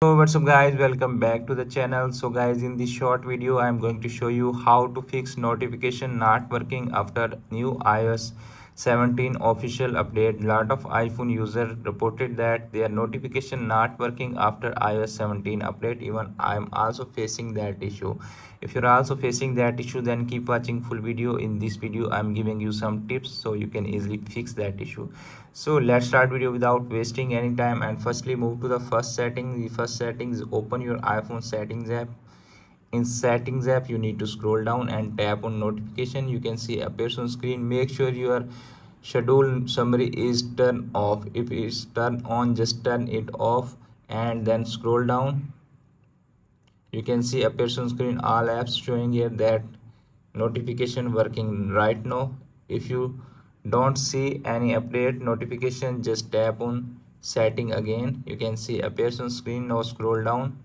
So what's up guys, welcome back to the channel. So guys, in this short video I'm going to show you how to fix notification not working after new iOS 17 official update. Lot of iPhone users reported that their notification not working after iOS 17 update. Even I'm also facing that issue. If you're also facing that issue, then keep watching full video. In this video I'm giving you some tips so you can easily fix that issue. So let's start video without wasting any time, and firstly move to the first setting. The first setting is open your iPhone settings app. In settings app you need to scroll down and tap on notification. You can see appears on screen. Make sure your schedule summary is turned off. If it's turned on, just turn it off and then scroll down. You can see appears on screen all apps, showing here that notification working right now. If you don't see any update notification, just tap on setting again. You can see appears on screen. Now scroll down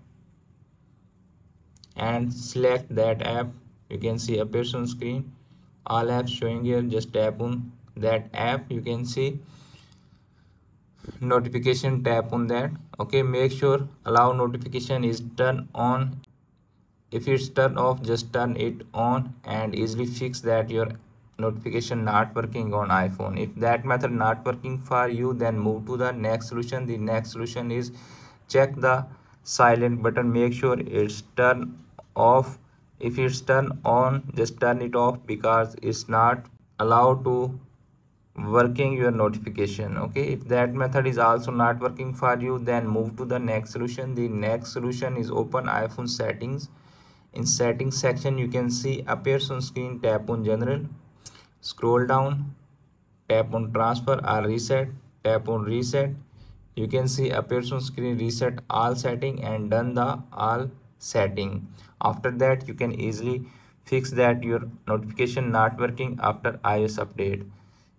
and select that app. You can see appears on screen all apps, showing here. Just tap on that app. You can see notification, tap on that. Okay, make sure allow notification is turned on. If it's turned off, just turn it on and easily fix that your notification not working on iPhone. If that method not working for you, then move to the next solution. The next solution is check the silent button. Make sure it's turned off. If it's turned on, just turn it off because it's not allowed to working your notification. Okay, if that method is also not working for you, then move to the next solution. The next solution is open iPhone settings. In settings section you can see appears on screen. Tap on general, scroll down, tap on transfer or reset, tap on reset. You can see appears on screen reset all setting and done the all setting. After that you can easily fix that your notification not working after iOS update.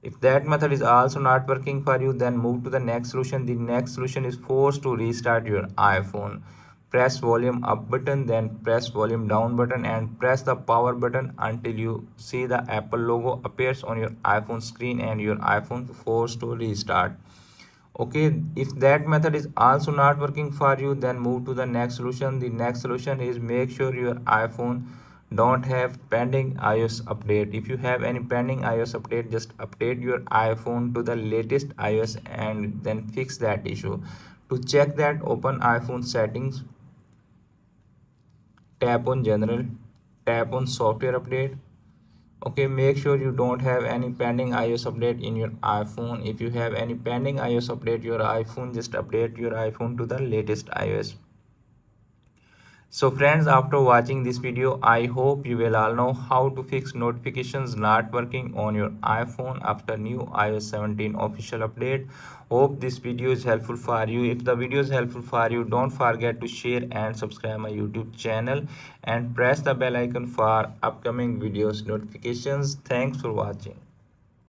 If that method is also not working for you, then move to the next solution. The next solution is force to restart your iPhone. Press volume up button, then press volume down button and press the power button until you see the Apple logo appears on your iPhone screen and your iPhone forced to restart. Okay, if that method is also not working for you, then move to the next solution. The next solution is make sure your iPhone don't have pending iOS update. If you have any pending iOS update, just update your iPhone to the latest iOS and then fix that issue. To check that, open iPhone settings, tap on general, tap on software update. Okay, make sure you don't have any pending iOS update in your iPhone. If you have any pending iOS update your iPhone, just update your iPhone to the latest iOS. So friends, after watching this video, I hope you will all know how to fix notifications not working on your iPhone after new iOS 17 official update. Hope this video is helpful for you. If the video is helpful for you, don't forget to share and subscribe my YouTube channel and press the bell icon for upcoming videos notifications. Thanks for watching.